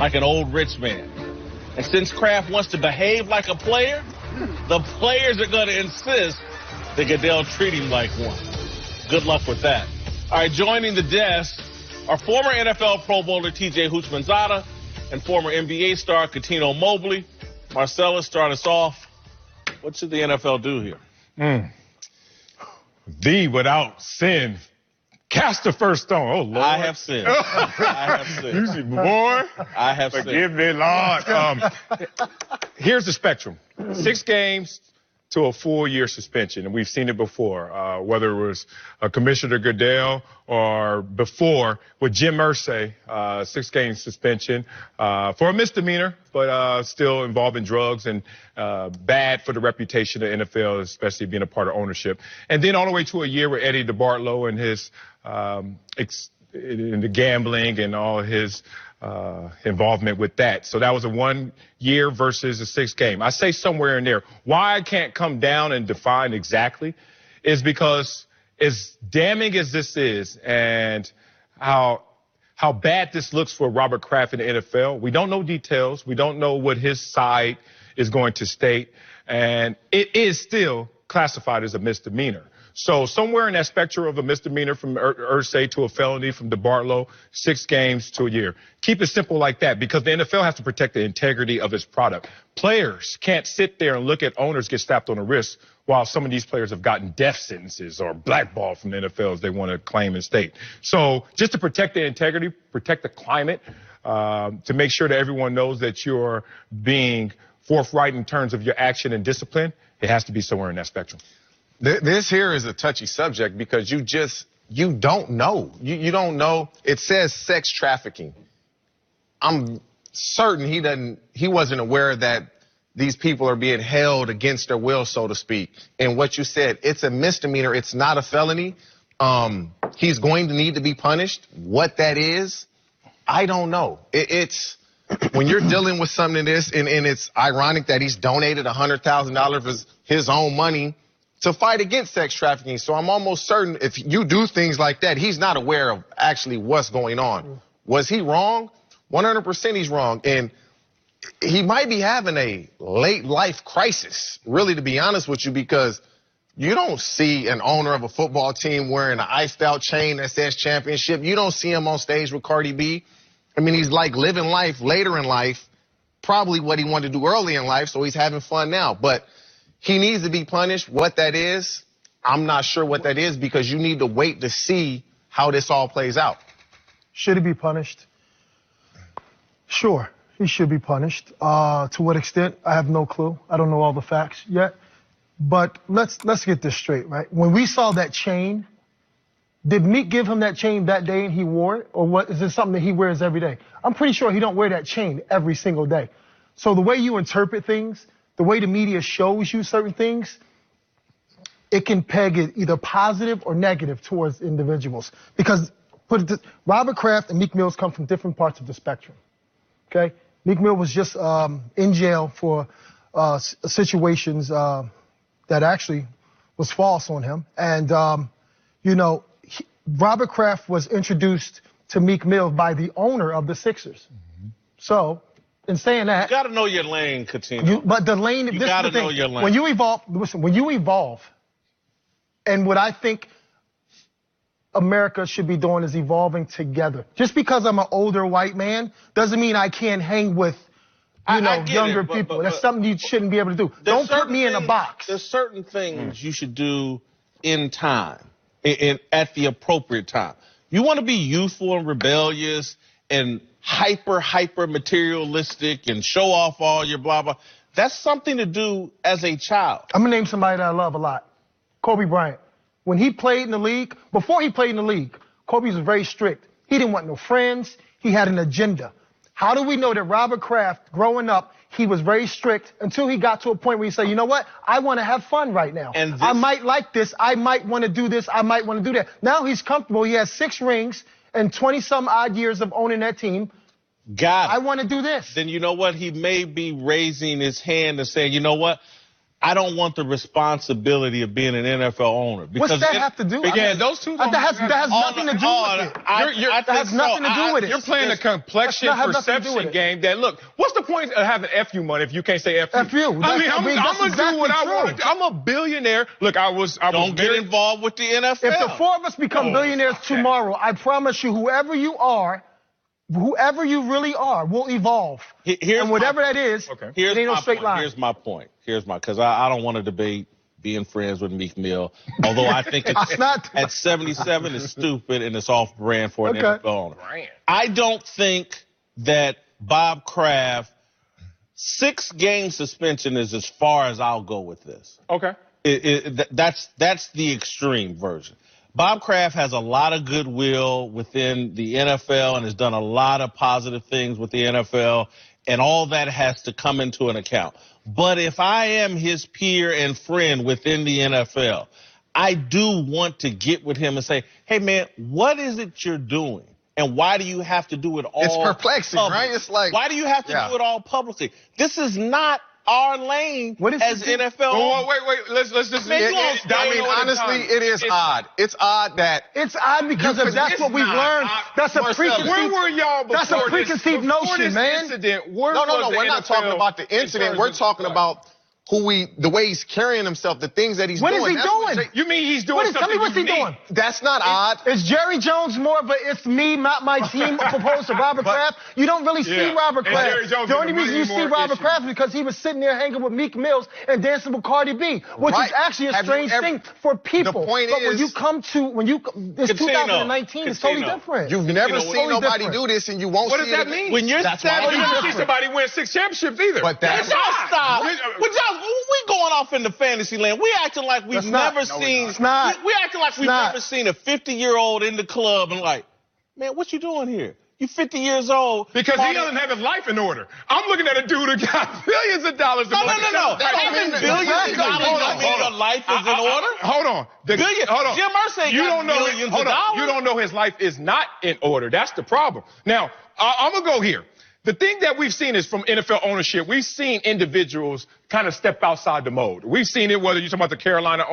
like an old rich man. And since Kraft wants to behave like a player, the players are going to insist that Goodell treat him like one. Good luck with that. All right, joining the desk are former NFL Pro Bowler T.J. Houshmandzadeh and former NBA star Cuttino Mobley. Marcellus, start us off. What should the NFL do here? Thee without sin, cast the first stone. Oh, Lord. I have sinned. I have sinned. You see, boy. I have sinned. Forgive me, Lord. Here's the spectrum. 6 games to a full-year suspension, and we've seen it before, whether it was Commissioner Goodell or before with Jim Irsay, 6-game suspension for a misdemeanor, but still involving drugs and bad for the reputation of the NFL, especially being a part of ownership. And then all the way to a year with Eddie DeBartolo and his in the gambling and all his involvement with that. So that was a 1 year versus a 6 game. I say somewhere in there. Why I can't come down and define exactly is because as damning as this is and how bad this looks for Robert Kraft in the NFL, we don't know details. We don't know what his side is going to state. And it is still classified as a misdemeanor. So somewhere in that spectrum of a misdemeanor from Irsay to a felony from DeBartolo, 6 games to a year. Keep it simple like that because the NFL has to protect the integrity of its product. Players can't sit there and look at owners get slapped on the wrist while some of these players have gotten death sentences or blackballed from the NFL as they want to claim and state. So just to protect the integrity, protect the climate, to make sure that everyone knows that you're being forthright in terms of your action and discipline, it has to be somewhere in that spectrum. This here is a touchy subject because you don't know. You don't know. It says sex trafficking. I'm certain he wasn't aware that these people are being held against their will, so to speak. And what you said, it's a misdemeanor. It's not a felony. He's going to need to be punished. What that is, I don't know. It's when you're dealing with something like this, and it's ironic that he's donated $100,000 of his own money to fight against sex trafficking. So I'm almost certain if you do things like that, he's not aware of actually what's going on. Was he wrong? 100% he's wrong. And he might be having a late life crisis, really, to be honest with you, because you don't see an owner of a football team wearing an iced out chain that says championship. You don't see him on stage with Cardi B. I mean, he's like living life later in life, probably what he wanted to do early in life, so he's having fun now. But he needs to be punished. What that is, I'm not sure what that is because you need to wait to see how this all plays out. Should he be punished? Sure, he should be punished. To what extent, I have no clue. I don't know all the facts yet. But let's get this straight, right? When we saw that chain, did Meek give him that chain that day and he wore it? Or what, is it something that he wears every day? I'm pretty sure he don't wear that chain every single day. So the way you interpret things, the way the media shows you certain things, it can peg it either positive or negative towards individuals. Because Robert Kraft and Meek Mills come from different parts of the spectrum. Okay? Meek Mill was just in jail for situations that actually was false on him. And, Robert Kraft was introduced to Meek Mill by the owner of the Sixers. So, in saying that, you got to know your lane, Cuttino. But the lane, you got to know your lane. When you evolve, and what I think America should be doing is evolving together. Just because I'm an older white man doesn't mean I can't hang with, younger people. That's something you shouldn't be able to do. Don't put me in a box. There's certain things you should do in time, at the appropriate time. You want to be youthful and rebellious and hyper materialistic and show off all your blah, blah. That's something to do as a child. I'm going to name somebody that I love a lot. Kobe Bryant. When he played in the league, before he played in the league, Kobe was very strict. He didn't want no friends. He had an agenda. How do we know that Robert Kraft, growing up, he was very strict until he got to a point where he said, you know what? I want to have fun right now. I might like this. I might want to do this. I might want to do that. Now he's comfortable. He has 6 rings and 20-some odd years of owning that team. Got it. I want to do this. Then you know what? He may be raising his hand and saying, you know what? I don't want the responsibility of being an NFL owner. What's that have to do with it? Yeah, those two That has nothing to do with it. That has nothing to do with it. You're playing a complexion perception game that, look, what's the point of having FU money if you can't say FU? FU. I mean, I'm going to do what I want to do. I'm a billionaire. Look, Don't get involved with the NFL. If the four of us become billionaires tomorrow, I promise you, whoever you really are, will evolve. And whatever that is, it ain't no straight line. Here's my point. Because I don't want to debate being friends with Meek Mill, although I think it's at 77 is stupid and it's off brand for an NFL owner. I don't think that Bob Kraft 6-game suspension is as far as I'll go with this. Okay. That's the extreme version. Bob Kraft has a lot of goodwill within the NFL and has done a lot of positive things with the NFL, and all that has to come into an account. But if I am his peer and friend within the NFL, I do want to get with him and say, hey, man, what is it you're doing? And why do you have to do it all It's perplexing, right? It's like, why do you have to do it all publicly? This is not our lane as NFL. Oh, wait. Let's just. I mean, honestly, it is odd. It's odd that. It's odd because that's what we've learned. That's a preconceived. Where were y'all before That's a preconceived notion, man. Incident? No. We're not talking about the incident. We're talking about the way he's carrying himself, the things that he's doing. What is he doing? You mean he's doing something? Tell me what's he doing? That's not odd. Is Jerry Jones more of a it's me, not my team opposed to Robert Kraft? You don't really see Robert Kraft. The only reason you see Robert Kraft is because he was sitting there hanging with Meek Mills and dancing with Cardi B, which is actually a strange thing for people. The point is, it's 2019, it's totally different. You've never seen nobody do this, and you won't see it. What does that mean? When you're 70, you don't see somebody win 6 championships either. But that's stop. We going off into fantasy land. We acting like we've never seen. We acting like we've never seen a 50-year-old in the club and like, man, what you doing here? You 50 years old. Because he doesn't have his life in order. I'm looking at a dude who got billions of dollars. No. Having billions of dollars don't mean your life is in order. Hold on. Jim Irsay got billions of dollars. You don't know his life is not in order. That's the problem. Now, I'm going to go here. The thing that we've seen is from NFL ownership, we've seen individuals kind of step outside the mold. We've seen it, whether you're talking about the Carolina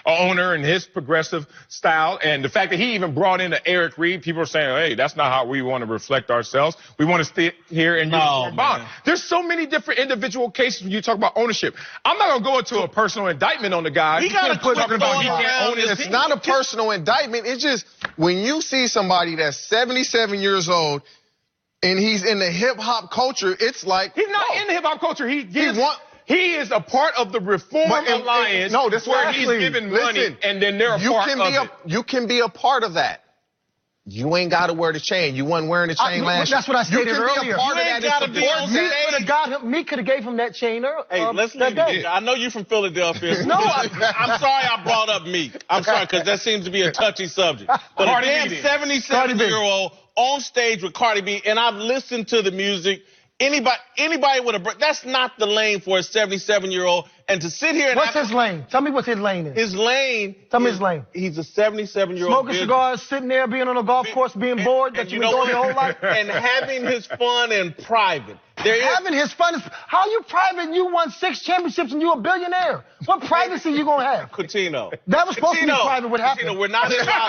owner and his progressive style, and the fact that he even brought in Eric Reed. People are saying, hey, that's not how we want to reflect ourselves. We want to sit here and use our bond. There's so many different individual cases when you talk about ownership. I'm not going to go into a personal indictment on the guy. It's not a personal indictment. It's just when you see somebody that's 77 years old, and he's in the hip-hop culture, it's like... He's not in the hip-hop culture. He is a part of the Reform Alliance where he's giving money, and then they're a part of it. You can be a part of that. You ain't got to wear the chain. You wasn't wearing the chain last year. That's what I stated earlier. You ain't got to be on stage. Meek could have gave him that chain earlier. Hey, let's leave it. I know you're from Philadelphia. No, I'm sorry I brought up Meek. I'm sorry, because that seems to be a touchy subject. But a damn 77-year-old on stage with Cardi B, and I've listened to the music. Anybody with that's not the lane for a 77-year-old. And to sit here and what's his lane? Tell me what his lane is. His lane. Tell me his lane. He's a 77-year-old. Smoking cigars, sitting there, being on a golf course, being bored. That you've been doing your whole life. And having his fun in private. Having his fun. How you private? You won 6 championships and you a billionaire. What privacy you gonna have? Coutinho. That was supposed to be private. What happened? We're not in La.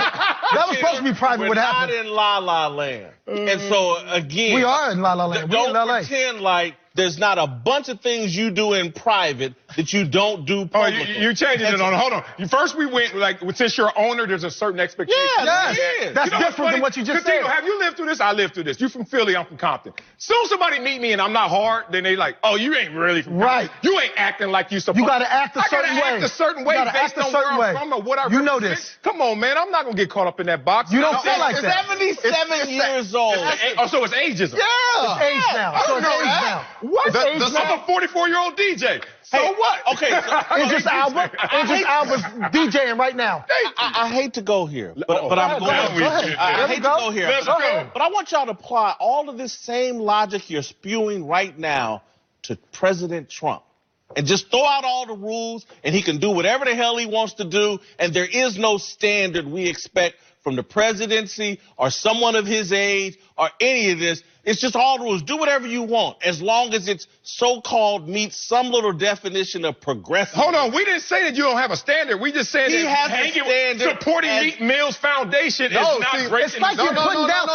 That was supposed to be private. What happened? We're not in La La Land. And so again, we are in La La Land. Don't pretend like there's not a bunch of things you do in private that you don't do publicly. You're changing it on. Hold on. First we went, since you're an owner, there's a certain expectation. Yeah, that's different than what you just said. Have you lived through this? I lived through this. You from Philly, I'm from Compton. Soon somebody meet me and I'm not hard, then they like, oh, you ain't really from Compton. Right. You ain't acting like you supposed to. You got to act a certain way. I got to act a certain way based on where I'm from or what I represent. You know this. Come on, man. I'm not going to get caught up in that box. You don't feel like that. 77 years old. Oh, so it's ageism. Yeah. It's age now. So it's age now. What? I'm a 44-year-old DJ. So what? Okay. Idris Elba's DJing right now. I hate to go here, but I'm going. I hate to go here. But I want y'all to apply all of this same logic you're spewing right now to President Trump. And just throw out all the rules, and he can do whatever the hell he wants to do, and there is no standard we expect from the presidency or someone of his age or any of this. It's just all the rules. Do whatever you want, as long as it's so-called meets some little definition of progressive. Hold on, we didn't say that you don't have a standard. We just said He that has a standard supporting Meek Mill's foundation is not breaking. It's like you're putting down.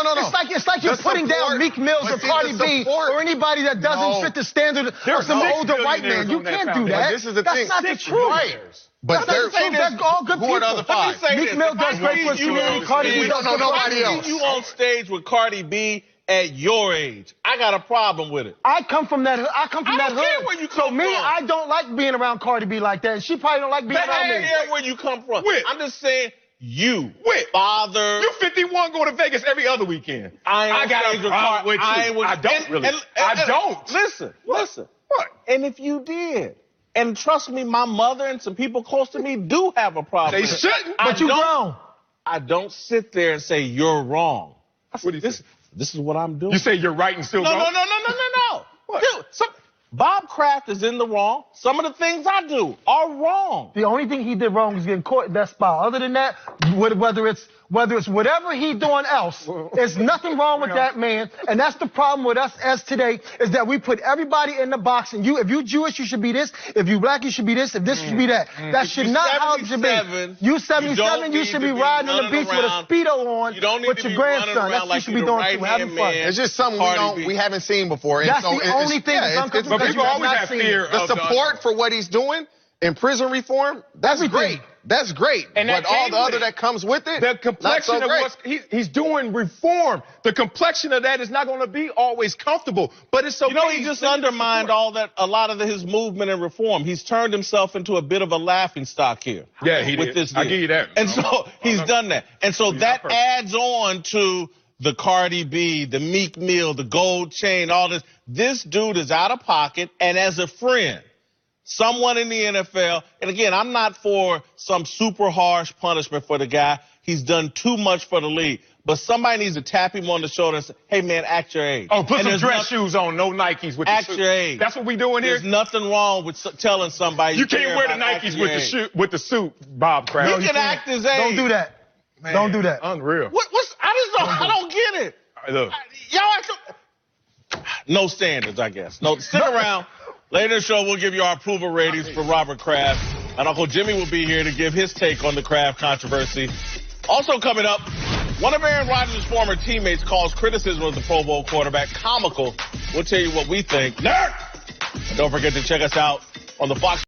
It's like you're putting down Meek Mills or Cardi B or anybody that doesn't fit the standard of some older white man. You can't do that. This is the That's thing. not the truth. Right. But that's all good people. Who are the other five? Meek Mill does great for his community. Cardi B don't know nobody else. You on stage with Cardi B at your age, I got a problem with it. I come from that. I come from that hood. I don't care where you come from. So me, I don't like being around Cardi B like that. And she probably don't like being around me. I don't care where you come from. I'm just saying, you, father. You 51 going to Vegas every other weekend. I got a problem with you. I don't really. I don't. Listen. What? And if you did, and trust me, my mother and some people close to me do have a problem. They shouldn't. But you grown. I don't sit there and say you're wrong. What do you say? This is what I'm doing. You say you're right and still wrong? No. What? Dude, Bob Kraft is in the wrong. Some of the things I do are wrong. The only thing he did wrong was getting caught in that spot. Other than that, whether it's whatever he doing else, there's nothing wrong with that man. And that's the problem with us as today, is that we put everybody in the box. And if you Jewish, you should be this. If you black, you should be this. If this, you should be that. That should not how it should be. You 77, you should be riding on the beach with a Speedo on with your grandson. That's what you should be doing too, having fun. It's just something we haven't seen before. That's the only thing that's uncomfortable. But people always have fear the of support for what he's doing in prison reform. That's great. That's great. And but all the other that comes with it, the complexion of what he's doing reform, the complexion of that is not going to be always comfortable. But it's okay. You know, he just undermined all that, a lot of his movement and reform. He's turned himself into a bit of a laughingstock here. Yeah, he with did. This I give you that. And so he's done that. And so that adds on to the Cardi B, the Meek Mill, the gold chain, all this. This dude is out of pocket, and as a friend, someone in the NFL, and again, I'm not for some super harsh punishment for the guy. He's done too much for the league. But somebody needs to tap him on the shoulder and say, hey, man, act your age. Oh, put some dress shoes on, no Nikes with act the suit. Your age. That's what we doing here? There's nothing wrong with telling somebody you can't wear the Nikes with the suit, Bob Kraft. He can act his age. Don't do that. Man, don't do that. Unreal. I don't get it. Look. Y'all no standards, I guess. No, stick around. Later in the show, we'll give you our approval ratings for Robert Kraft. And Uncle Jimmy will be here to give his take on the Kraft controversy. Also coming up, one of Aaron Rodgers' former teammates calls criticism of the Pro Bowl quarterback comical. We'll tell you what we think. Nerd! And don't forget to check us out on the Fox